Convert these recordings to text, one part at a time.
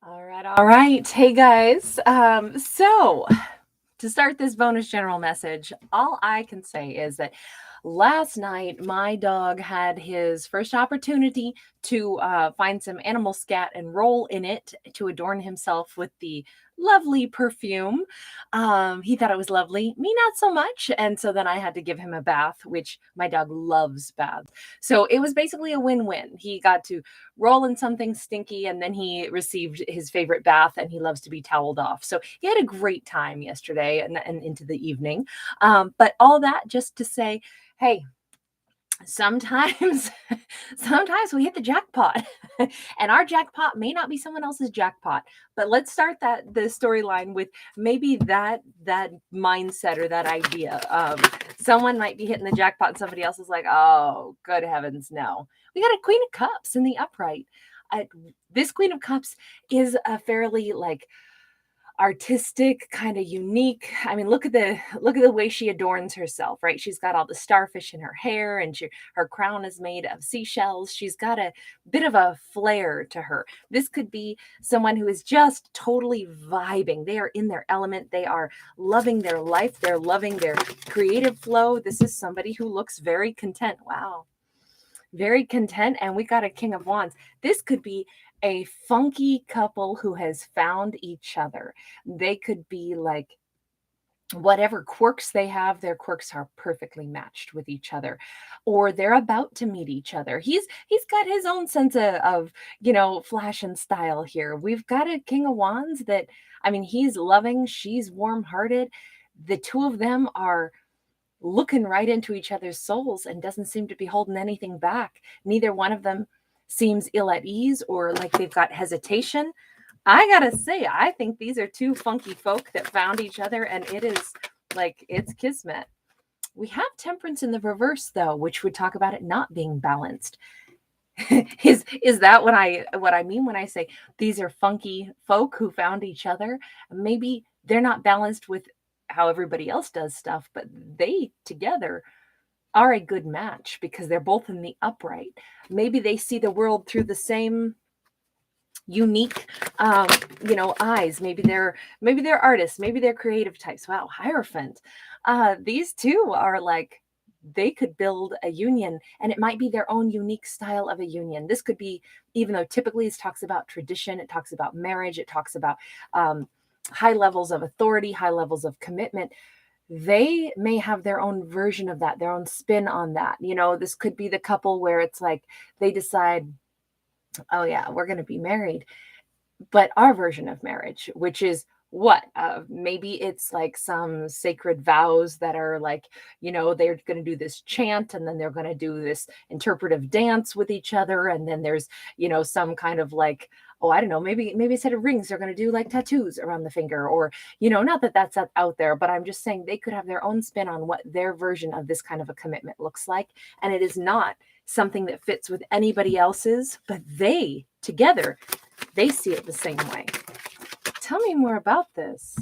All right, all right. Hey guys. So to start this bonus general message, all I can say is that last night my dog had his first opportunity to find some animal scat and roll in it to adorn himself with the lovely perfume. He thought it was lovely, me not so much. And so then I had to give him a bath, which my dog loves baths. So it was basically a win win. He got to roll in something stinky and then he received his favorite bath and he loves to be toweled off. So he had a great time yesterday and into the evening. But all that just to say, hey, sometimes sometimes we hit the jackpot and our jackpot may not be someone else's jackpot, but let's start the storyline with maybe that mindset or that idea of someone might be hitting the jackpot and somebody else is like, oh good heavens, no. We got a queen of cups in the upright. uh, this queen of cups is a fairly like artistic, kind of unique. I mean, look at the way she adorns herself, right? She's got all the starfish in her hair and her crown is made of seashells. She's got a bit of a flair to her. This could be someone who is just totally vibing. They are in their element. They are loving their life. They're loving their creative flow. This is somebody who looks very content. Wow, very content. And we got a king of wands. This could be a funky couple who has found each other. They could be like whatever quirks they have, their quirks are perfectly matched with each other, or they're about to meet each other. He's got his own sense of flash and style here. We've got a king of wands that, I mean, he's loving, she's warm-hearted. The two of them are looking right into each other's souls and doesn't seem to be holding anything back. Neither one of them seems ill at ease or like they've got hesitation. I gotta say, I think these are two funky folk that found each other, and it is like it's kismet. We have temperance in the reverse, though, which would talk about it not being balanced. Is that what I mean when I say these are funky folk who found each other? Maybe they're not balanced with how everybody else does stuff, but they together are a good match because they're both in the upright. Maybe they see the world through the same unique eyes. Maybe they're artists, maybe they're creative types. Wow, Hierophant. These two are like, they could build a union, and it might be their own unique style of a union. This could be, even though typically it talks about tradition, it talks about marriage, it talks about high levels of authority, high levels of commitment. They may have their own version of that, their own spin on that. This could be the couple where it's like they decide, oh yeah, we're going to be married, but our version of marriage, which is what? Maybe it's like some sacred vows that are like, they're going to do this chant and then they're going to do this interpretive dance with each other. And then there's, some kind of like, oh, I don't know, maybe instead of rings, they're going to do like tattoos around the finger, or, not that that's out there, but I'm just saying they could have their own spin on what their version of this kind of a commitment looks like. And it is not something that fits with anybody else's, but they together, they see it the same way. Tell me more about this.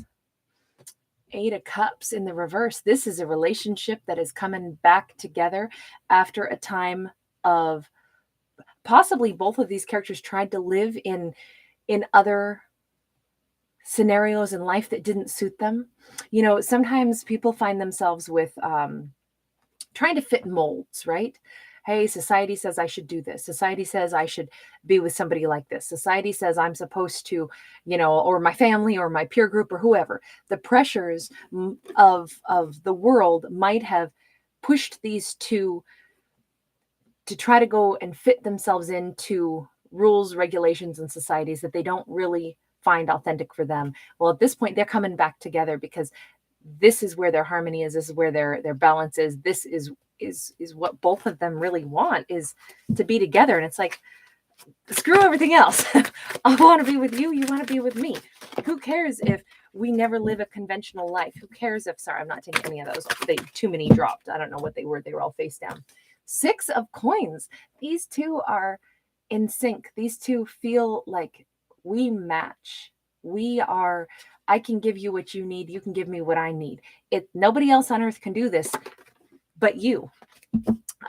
Eight of Cups in the reverse. This is a relationship that is coming back together after a time of possibly both of these characters tried to live in other scenarios in life that didn't suit them. Sometimes people find themselves with trying to fit molds, right? Hey, society says I should do this. Society says I should be with somebody like this. Society says I'm supposed to, or my family or my peer group or whoever. The pressures of the world might have pushed these two to try to go and fit themselves into rules, regulations, and societies that they don't really find authentic for them. Well, at this point, they're coming back together because this is where their harmony is. This is where their balance is. This is what both of them really want, is to be together. And it's like, screw everything else. I want to be with you. You want to be with me. Who cares if we never live a conventional life? Who cares if, sorry, I'm not taking any of those. Too many dropped. I don't know what they were. They were all face down. Six of Coins. These two are in sync. These two feel like we match. I can give you what you need. You can give me what I need. Nobody else on earth can do this but you.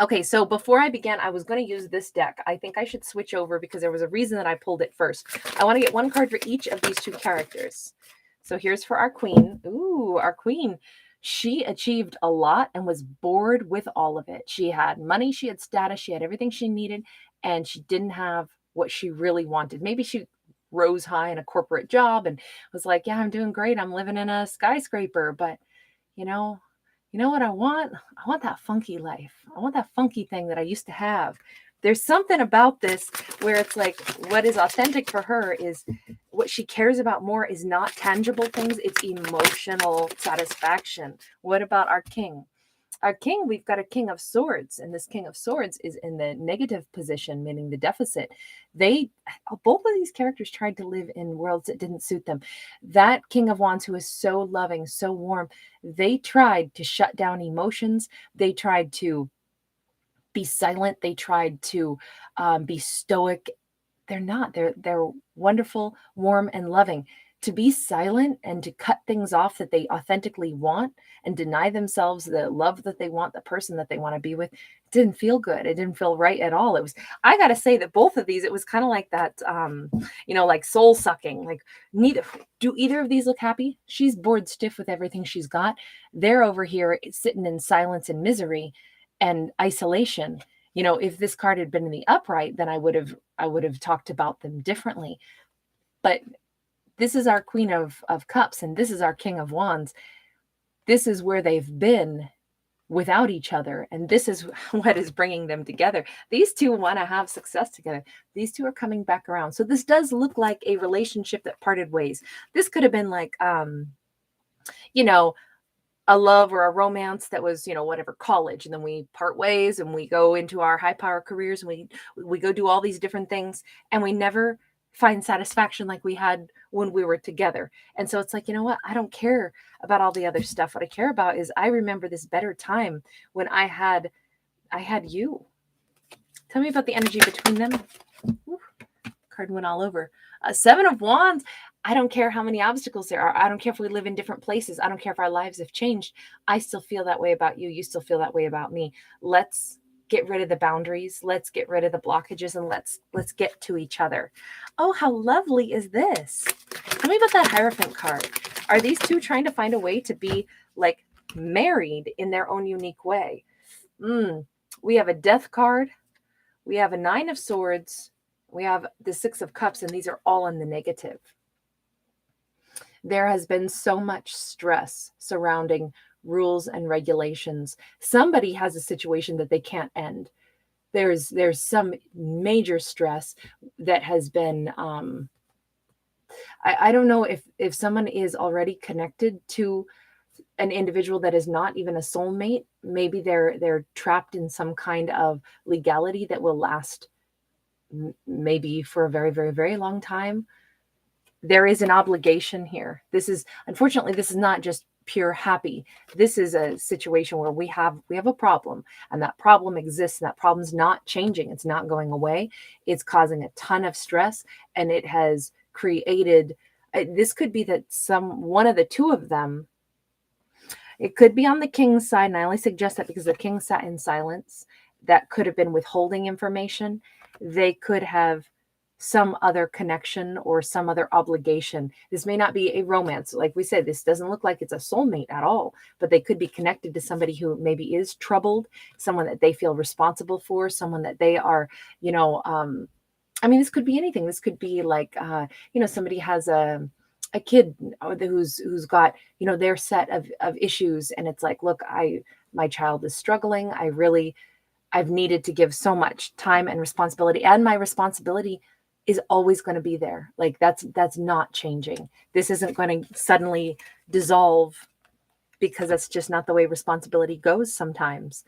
Okay, so before I began, I was going to use this deck. I think I should switch over because there was a reason that I pulled it first. I want to get one card for each of these two characters. So here's for our queen. Ooh, our queen. She achieved a lot and was bored with all of it. She had money, she had status, she had everything she needed, and she didn't have what she really wanted. Maybe she rose high in a corporate job and was like, yeah, I'm doing great. I'm living in a skyscraper, but you know, you know what I want? I want that funky life. I want that funky thing that I used to have. There's something about this where it's like what is authentic for her is what she cares about more is not tangible things, it's emotional satisfaction. What about our king? Our king, we've got a king of swords, and this king of swords is in the negative position, meaning the deficit. They, both of these characters tried to live in worlds that didn't suit them. That king of wands, who is so loving, so warm, they tried to shut down emotions. They tried to be silent. They tried to be stoic. They're not. They're wonderful, warm, and loving. To be silent and to cut things off that they authentically want and deny themselves the love that they want, the person that they want to be with, it didn't feel good. It didn't feel right at all. It was, I gotta say that both of these, it was kind of like that, like soul sucking. Like, neither do either of these look happy? She's bored stiff with everything she's got. They're over here sitting in silence and misery and isolation. If this card had been in the upright, then I would have talked about them differently. But this is our Queen of Cups, and this is our King of Wands. This is where they've been without each other, and this is what is bringing them together. These two want to have success together. These two are coming back around. So this does look like a relationship that parted ways. This could have been like, you know, a love or a romance that was, whatever, college, and then we part ways and we go into our high power careers and we go do all these different things, and we never find satisfaction like we had when we were together. And so it's like, you know what? I don't care about all the other stuff. What I care about is I remember this better time when I had you. Tell me about the energy between them. Ooh, card went all over. Seven of Wands. I don't care how many obstacles there are. I don't care if we live in different places. I don't care if our lives have changed. I still feel that way about you. You still feel that way about me. Let's get rid of the boundaries. Let's get rid of the blockages, and let's get to each other. Oh, how lovely is this? Tell me about that Hierophant card. Are these two trying to find a way to be like married in their own unique way? We have a Death card. We have a Nine of Swords. We have the Six of Cups, and these are all in the negative. There has been so much stress surrounding rules and regulations. Somebody has a situation that they can't end. There's some major stress that has been I don't know if someone is already connected to an individual that is not even a soulmate. Maybe they're trapped in some kind of legality that will last maybe for a very, very, very long time. There is an obligation here. Unfortunately, this is not just pure happy. This is a situation where we have a problem, and that problem exists, and that problem's not changing. It's not going away. It's causing a ton of stress, and it has created this could be that one of the two of them, it could be on the king's side, and I only suggest that because the king sat in silence. That could have been withholding information. They could have some other connection or some other obligation. This may not be a romance. Like we said, this doesn't look like it's a soulmate at all, but they could be connected to somebody who maybe is troubled, someone that they feel responsible for, someone that they are, this could be anything. This could be like, somebody has a kid who's got, their set of issues. And it's like, look, my child is struggling. I've needed to give so much time and responsibility, and my responsibility is always going to be there. Like that's not changing. This isn't going to suddenly dissolve because that's just not the way responsibility goes sometimes.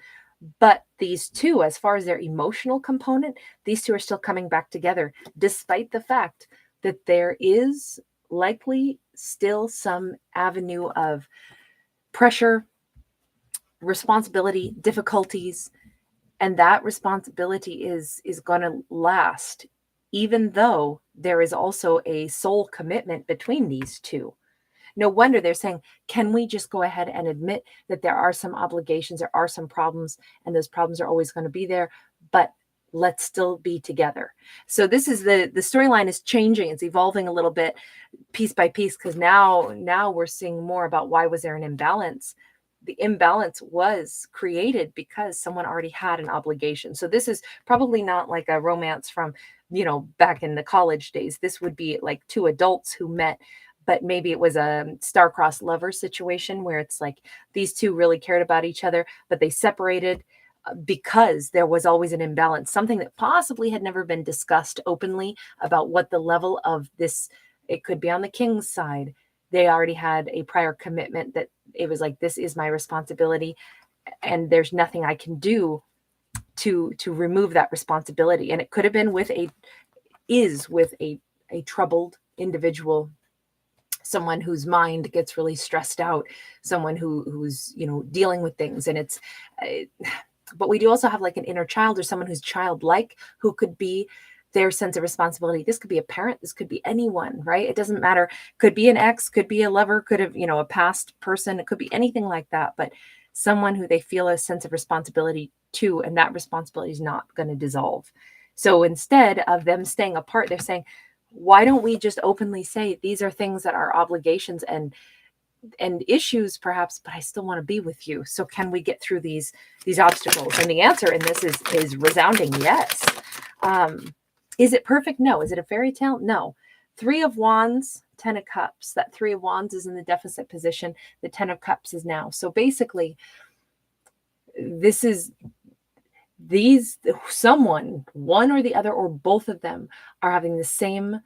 But these two, as far as their emotional component, these two are still coming back together, despite the fact that there is likely still some avenue of pressure, responsibility, difficulties, and that responsibility is going to last, even though there is also a soul commitment between these two. No wonder they're saying, can we just go ahead and admit that there are some obligations, there are some problems, and those problems are always going to be there, but let's still be together. So this is the storyline is changing. It's evolving a little bit piece by piece, because now we're seeing more about why was there an imbalance. The imbalance was created because someone already had an obligation. So this is probably not like a romance from, back in the college days. This would be like two adults who met, but maybe it was a star-crossed lover situation where it's like these two really cared about each other, but they separated because there was always an imbalance, something that possibly had never been discussed openly about what the level of this, it could be on the king's side. They already had a prior commitment that it was like, this is my responsibility, and there's nothing I can do to remove that responsibility. And it could have been with a troubled individual, someone whose mind gets really stressed out, someone who's dealing with things. And it's but we do also have like an inner child, or someone who's childlike, who could be their sense of responsibility. This could be a parent, this could be anyone, right? It doesn't matter. Could be an ex, could be a lover, could have, a past person, it could be anything like that, but someone who they feel a sense of responsibility to, and that responsibility is not going to dissolve. So instead of them staying apart, they're saying, why don't we just openly say these are things that are obligations and issues perhaps, but I still want to be with you. So can we get through these obstacles? And the answer in this is resounding yes. Is it perfect? No. Is it a fairy tale? No. 3 of Wands, 10 of Cups. That 3 of Wands is in the deficit position. The 10 of Cups is now. So basically, someone, one or the other, or both of them, are having the same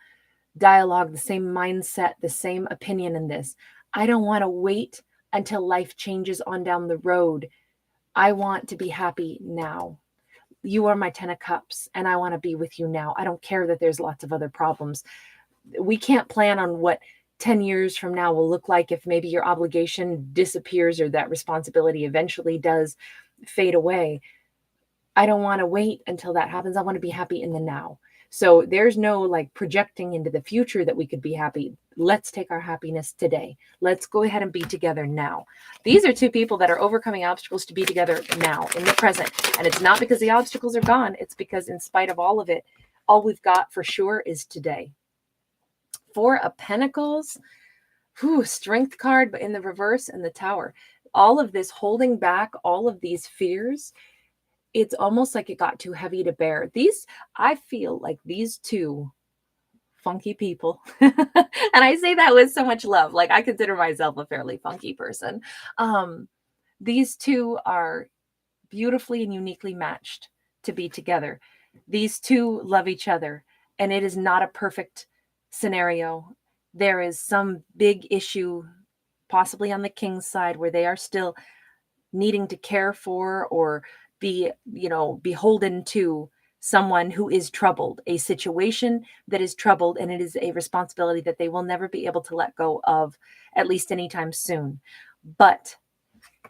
dialogue, the same mindset, the same opinion in this. I don't want to wait until life changes on down the road. I want to be happy now. You are my 10 of Cups, and I want to be with you now. I don't care that there's lots of other problems. We can't plan on what 10 years from now will look like if maybe your obligation disappears or that responsibility eventually does fade away. I don't want to wait until that happens. I want to be happy in the now. So there's no like projecting into the future that we could be happy. Let's take our happiness today. Let's go ahead and be together now. These are 2 people that are overcoming obstacles to be together now in the present. And it's not because the obstacles are gone. It's because in spite of all of it, all we've got for sure is today. 4 of Pentacles, Strength card, but in the reverse, and the Tower. All of this holding back, all of these fears, it's almost like it got too heavy to bear. I feel like these 2 funky people, and I say that with so much love, like I consider myself a fairly funky person. These 2 are beautifully and uniquely matched to be together. These 2 love each other, and it is not a perfect scenario. There is some big issue, possibly on the king's side, where they are still needing to care for or be, beholden to someone who is troubled, a situation that is troubled, and it is a responsibility that they will never be able to let go of, at least anytime soon. But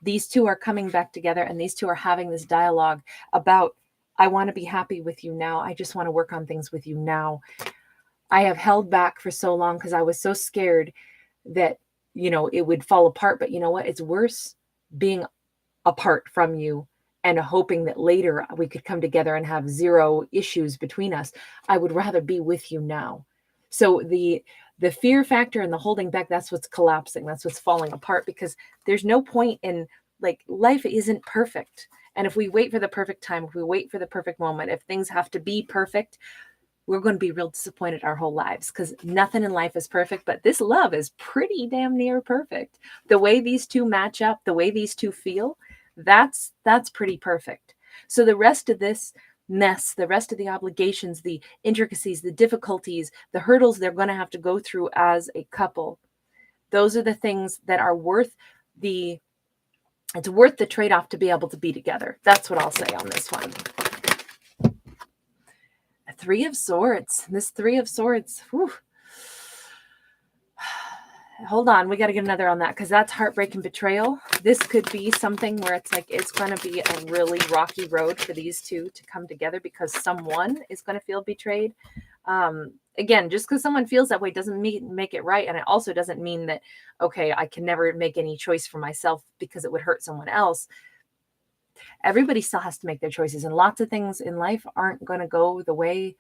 these 2 are coming back together, and these 2 are having this dialogue about, I want to be happy with you now. I just want to work on things with you now. I have held back for so long because I was so scared that, it would fall apart. But you know what? It's worse being apart from you and hoping that later we could come together and have 0 issues between us. I would rather be with you now. So the fear factor and the holding back, that's what's collapsing. That's what's falling apart, because there's no point in, like, life isn't perfect. And if we wait for the perfect time, if we wait for the perfect moment, if things have to be perfect, we're going to be real disappointed our whole lives, because nothing in life is perfect. But this love is pretty damn near perfect. The way these 2 match up, the way these 2 feel, that's pretty perfect. So the rest of this mess, the rest of the obligations, the intricacies, the difficulties, the hurdles they're going to have to go through as a couple, those are the things that are worth it's worth the trade-off to be able to be together. That's what I'll say on this one. 3 of Swords. This 3 of Swords. Whew. Hold on, we got to get another on that, because that's heartbreak and betrayal. This could be something where it's like it's going to be a really rocky road for these 2 to come together, because someone is going to feel betrayed. Again, just because someone feels that way doesn't make it right. And it also doesn't mean that, okay, I can never make any choice for myself because it would hurt someone else. Everybody still has to make their choices. And lots of things in life aren't going to go the way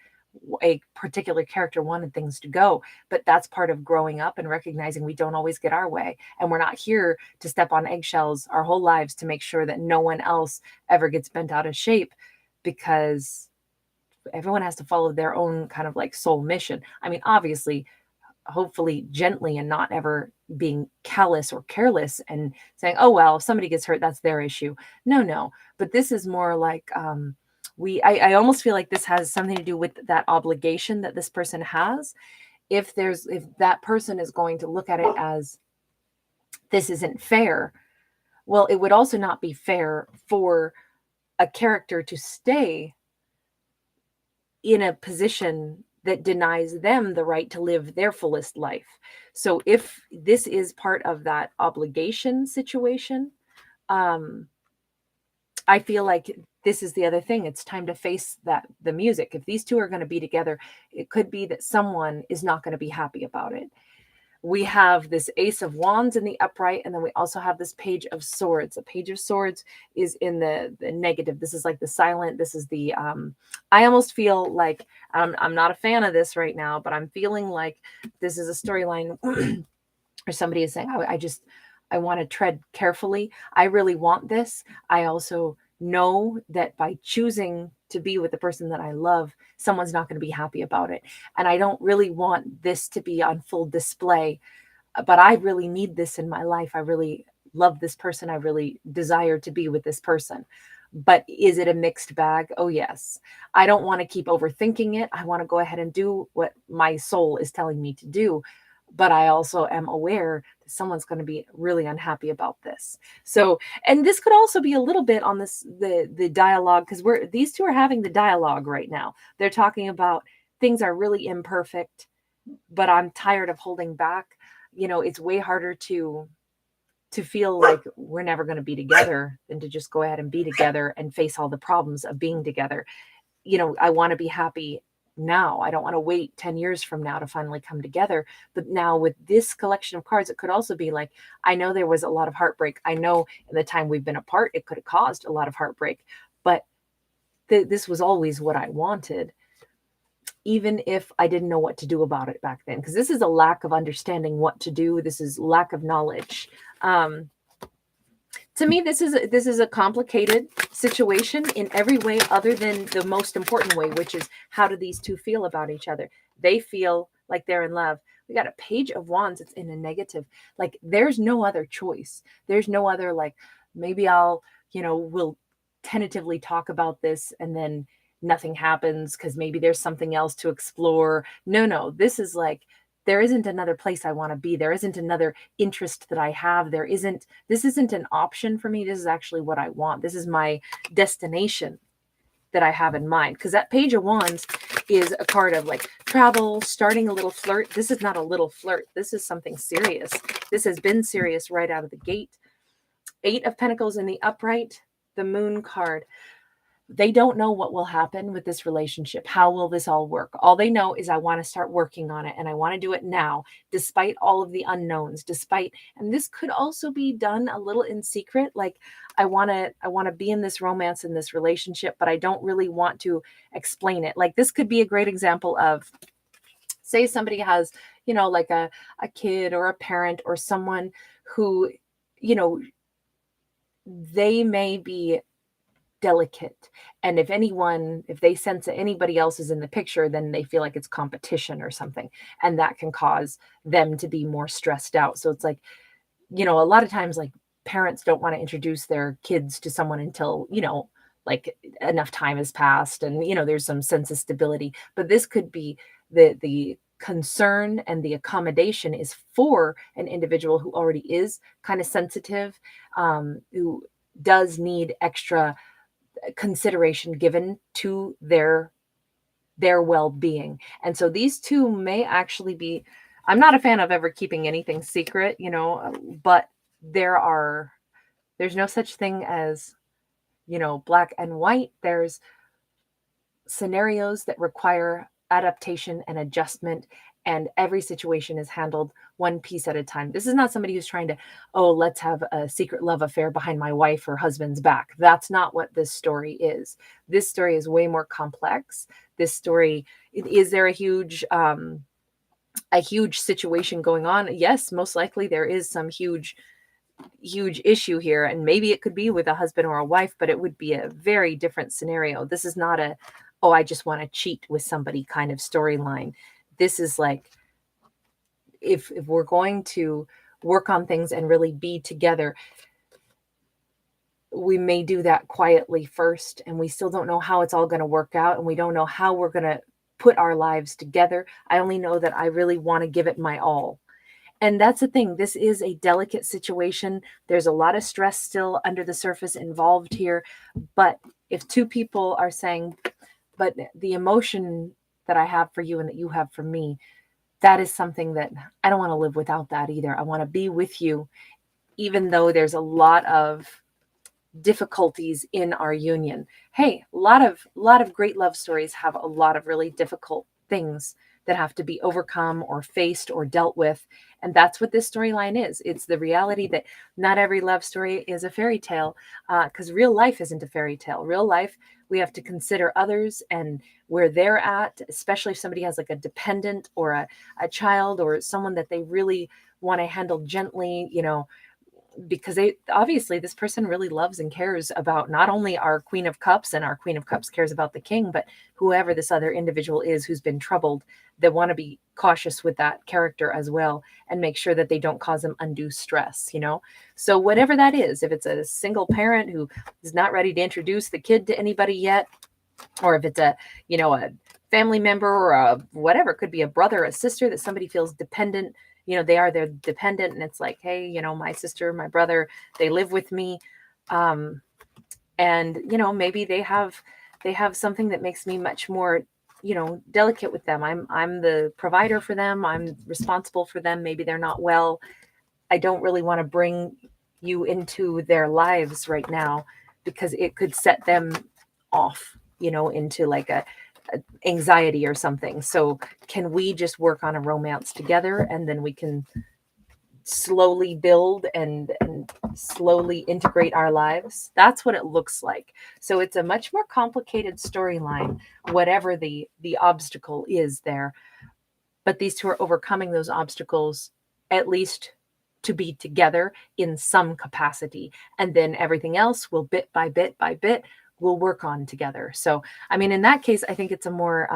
a particular character wanted things to go. But that's part of growing up and recognizing we don't always get our way. And we're not here to step on eggshells our whole lives to make sure that no one else ever gets bent out of shape, because everyone has to follow their own kind of like soul mission. I mean, obviously, hopefully gently, and not ever being callous or careless and saying, oh, well, if somebody gets hurt, that's their issue. No, no. But this is more like, I almost feel like this has something to do with that obligation that this person has. If that person is going to look at it as this isn't fair, well, it would also not be fair for a character to stay in a position that denies them the right to live their fullest life. So if this is part of that obligation situation, um, I feel like this is the other thing. It's time to face that the music. If these two are going to be together, it could be that someone is not going to be happy about it. We have this Ace of Wands in the upright, and then we also have this Page of Swords. A Page of Swords is in the negative. This is like the silent. This is the I almost feel like I'm not a fan of this right now, but I'm feeling like this is a storyline or somebody is saying, oh, I want to tread carefully. I really want this. I also know that by choosing to be with the person that I love, someone's not going to be happy about it. And I don't really want this to be on full display, but I really need this in my life. I really love this person. I really desire to be with this person. But is it a mixed bag? Oh, yes. I don't want to keep overthinking it. I want to go ahead and do what my soul is telling me to do. But I also am aware that someone's going to be really unhappy about this. So, and this could also be a little bit on the dialogue, because these two are having the dialogue right now. They're talking about things are really imperfect, but I'm tired of holding back. It's way harder to feel like we're never going to be together than to just go ahead and be together and face all the problems of being together. I want to be happy now. I don't want to wait 10 years from now to finally come together. But now with this collection of cards, it could also be like, I know there was a lot of heartbreak. I know in the time we've been apart, it could have caused a lot of heartbreak, but this was always what I wanted, even if I didn't know what to do about it back then, because this is a lack of understanding what to do. This is lack of knowledge. To me, this is a complicated situation in every way other than the most important way, which is, how do these two feel about each other? They feel like they're in love. We got a Page of Wands. It's in a negative. Like, there's no other choice. There's no other, like, maybe we'll tentatively talk about this and then nothing happens because maybe there's something else to explore. No, this is like, there isn't another place I want to be. There isn't another interest that I have. This isn't an option for me. This is actually what I want. This is my destination that I have in mind. Because that Page of Wands is a card of like travel, starting a little flirt. This is not a little flirt. This is something serious. This has been serious right out of the gate. 8 of Pentacles in the upright, the Moon card. They don't know what will happen with this relationship. How will this all work? All they know is I want to start working on it, and I want to do it now, despite all of the unknowns, and this could also be done a little in secret. Like, I want to be in this romance, in this relationship, but I don't really want to explain it. Like, this could be a great example of, say somebody has, like a kid or a parent or someone who, they may be delicate. And if they sense that anybody else is in the picture, then they feel like it's competition or something. And that can cause them to be more stressed out. So it's like, a lot of times, like, parents don't want to introduce their kids to someone until, like, enough time has passed and, there's some sense of stability. But this could be the concern, and the accommodation is for an individual who already is kind of sensitive, who does need extra consideration given to their well-being. And so these two may actually be, I'm not a fan of ever keeping anything secret, but there's no such thing as, black and white. There's scenarios that require adaptation and adjustment, and every situation is handled one piece at a time. This is not somebody who's trying to, oh, let's have a secret love affair behind my wife or husband's back. That's not what this story is. This story is way more complex. This story, is there a huge situation going on? Yes, most likely there is some huge issue here, and maybe it could be with a husband or a wife, but it would be a very different scenario. This is not a, oh, I just want to cheat with somebody kind of storyline. This is like, if we're going to work on things and really be together, we may do that quietly first, and we still don't know how it's all going to work out, and we don't know how we're going to put our lives together. I only know that I really want to give it my all. And that's the thing. This is a delicate situation. There's a lot of stress still under the surface involved here. But if two people are saying, but the emotion that I have for you and that you have for me, that is something that I don't want to live without that either. I want to be with you, even though there's a lot of difficulties in our union. Hey, a lot of great love stories have a lot of really difficult things that have to be overcome or faced or dealt with. And that's what this storyline is. It's the reality that not every love story is a fairy tale, because real life isn't a fairy tale. Real life, we have to consider others and where they're at, especially if somebody has like a dependent or a child or someone that they really want to handle gently, because they obviously, this person really loves and cares about not only our Queen of Cups, and our Queen of Cups cares about the king, but whoever this other individual is who's been troubled. They want to be cautious with that character as well and make sure that they don't cause them undue stress. So whatever that is, if it's a single parent who is not ready to introduce the kid to anybody yet, or if it's a family member or a whatever, it could be a brother, a sister that somebody feels dependent, they're dependent, and it's like, hey, my sister, my brother, they live with me, and maybe they have something that makes me much more delicate with them. I'm the provider for them, I'm responsible for them, maybe they're not well, I don't really want to bring you into their lives right now because it could set them off, into like a anxiety or something. So can we just work on a romance together, and then we can slowly build and slowly integrate our lives? That's what it looks like. So it's a much more complicated storyline, whatever the obstacle is there. But these two are overcoming those obstacles, at least to be together in some capacity. And then everything else will bit by bit by bit, we'll work on together. So, I mean, in that case, I think it's a more,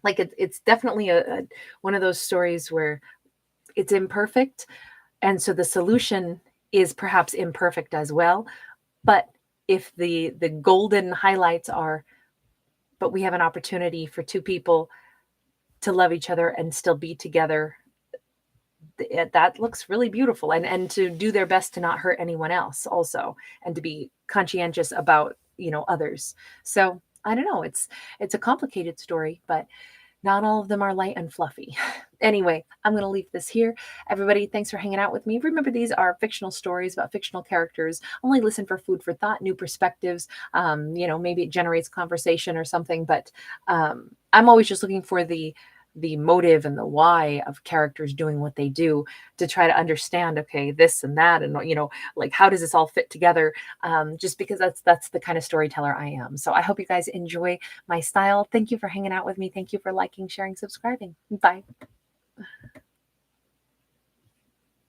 it's definitely one of those stories where it's imperfect. And so the solution is perhaps imperfect as well. But if the golden highlights are, but we have an opportunity for two people to love each other and still be together, that looks really beautiful, and to do their best to not hurt anyone else also, and to be conscientious about others. So I don't know, it's a complicated story, but not all of them are light and fluffy. Anyway, I'm going to leave this here. Everybody, thanks for hanging out with me. Remember, these are fictional stories about fictional characters. Only listen for food for thought, new perspectives. Maybe it generates conversation or something, but I'm always just looking for the motive and the why of characters doing what they do, to try to understand, okay, this and that, and like, how does this all fit together? Just because that's the kind of storyteller I am. So I hope you guys enjoy my style. Thank you for hanging out with me. Thank you for liking, sharing, subscribing. Bye.